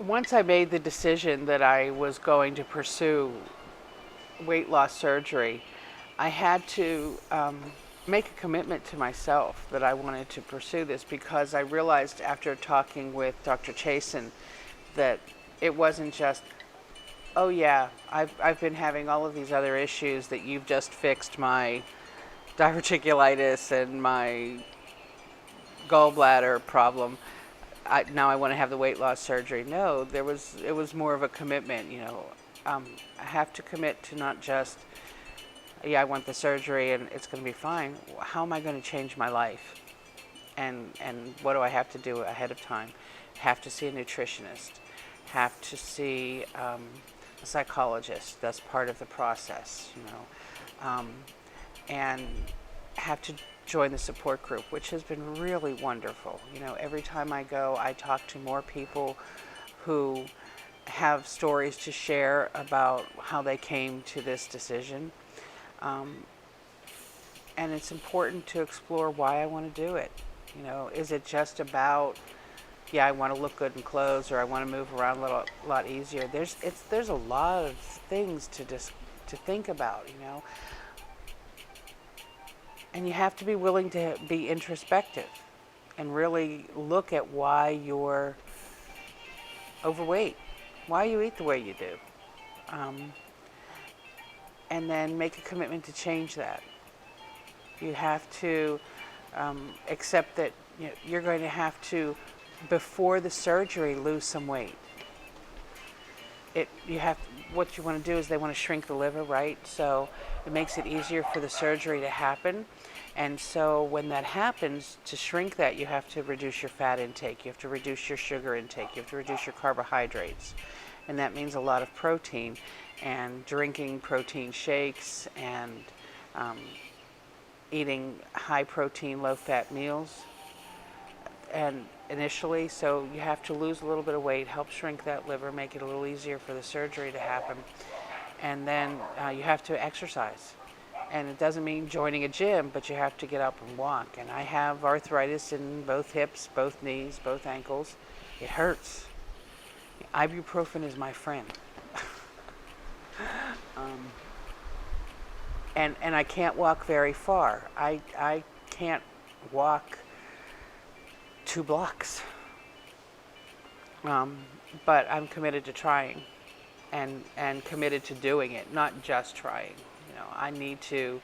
Once I made the decision that I was going to pursue weight loss surgery, I had to make a commitment to myself that I wanted to pursue this because I realized after talking with Dr. Chasen that it wasn't just, oh yeah, I've been having all of these other issues that you've just fixed my diverticulitis and my gallbladder problem. Now I want to have the weight loss surgery. No, it was more of a commitment. I have to commit to not just, yeah, I want the surgery and it's going to be fine. How am I going to change my life? And what do I have to do ahead of time? Have to see a nutritionist. Have to see a psychologist. That's part of the process. And have to join the support group, which has been really wonderful. Every time I go, I talk to more people who have stories to share about how they came to this decision. And it's important to explore why I want to do it. Is it just about, yeah, I want to look good in clothes, or I want to move around a lot easier? There's a lot of things to think about. And you have to be willing to be introspective and really look at why you're overweight, why you eat the way you do, and then make a commitment to change that. You have to accept that you're going to have to, before the surgery, lose some weight. What you want to do is they want to shrink the liver, right? So it makes it easier for the surgery to happen. And so when that happens, to shrink that, you have to reduce your fat intake. You have to reduce your sugar intake. You have to reduce your carbohydrates. And that means a lot of protein, and drinking protein shakes, and eating high protein, low fat meals. And initially, so you have to lose a little bit of weight, help shrink that liver, make it a little easier for the surgery to happen. And then you have to exercise. And it doesn't mean joining a gym, but you have to get up and walk. And I have arthritis in both hips, both knees, both ankles. It hurts. Ibuprofen is my friend. And I can't walk very far. I can't walk 2 blocks. But I'm committed to trying and committed to doing it, not just trying. I need to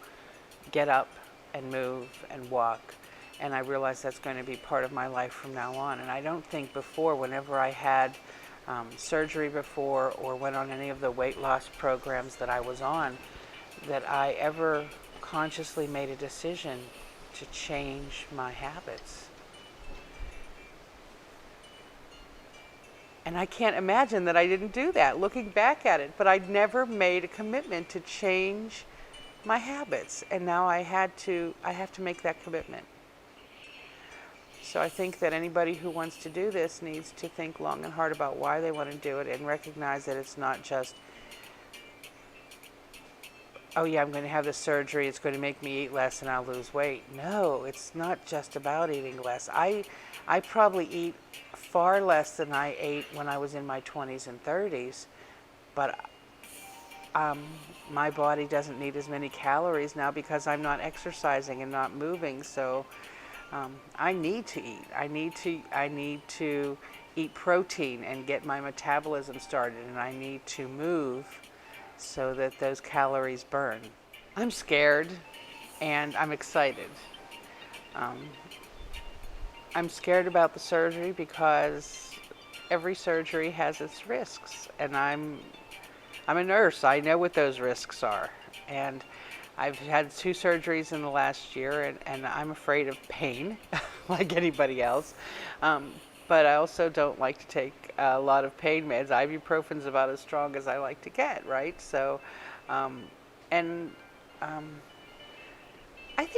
get up and move and walk. And I realize that's going to be part of my life from now on. And I don't think before, whenever I had surgery before or went on any of the weight loss programs that I was on, that I ever consciously made a decision to change my habits. And I can't imagine that I didn't do that, looking back at it. But I never made a commitment to change my habits. And now I have to make that commitment. So I think that anybody who wants to do this needs to think long and hard about why they want to do it, and recognize that it's not just, oh yeah, I'm going to have this surgery, it's going to make me eat less and I'll lose weight. No, it's not just about eating less. I probably eat far less than I ate when I was in my 20s and 30s, but my body doesn't need as many calories now because I'm not exercising and not moving. So I need to eat. I need to eat protein and get my metabolism started, and I need to move so that those calories burn. I'm scared and I'm excited. I'm scared about the surgery because every surgery has its risks, and I'm a nurse. I know what those risks are. And I've had 2 surgeries in the last year, and I'm afraid of pain, like anybody else. But I also don't like to take a lot of pain meds. Ibuprofen's about as strong as I like to get, right? So, I think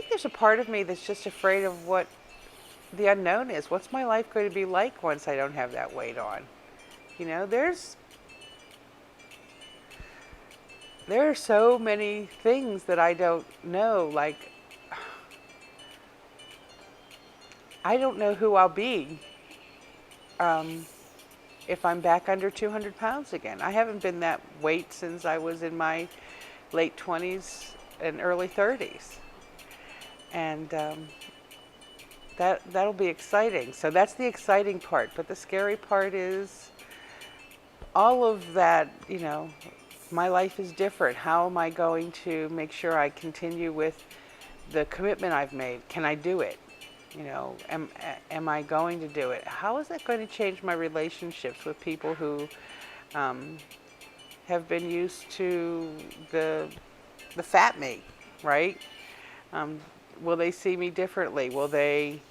there's a part of me that's just afraid of what the unknown is. What's my life going to be like once I don't have that weight on? There are so many things that I don't know. Like, I don't know who I'll be if I'm back under 200 pounds again. I haven't been that weight since I was in my late 20s and early 30s. And that'll be exciting. So that's the exciting part. But the scary part is all of that, my life is different. How am I going to make sure I continue with the commitment I've made? Can I do it? Am I going to do it? How is that going to change my relationships with people who have been used to the fat me, right? Will they see me differently? Will they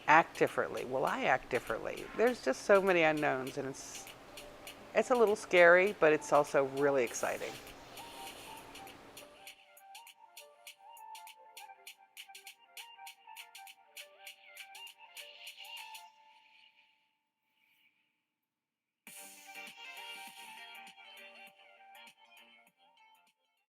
act differently? Will I act differently? There's just so many unknowns, and it's a little scary, but it's also really exciting.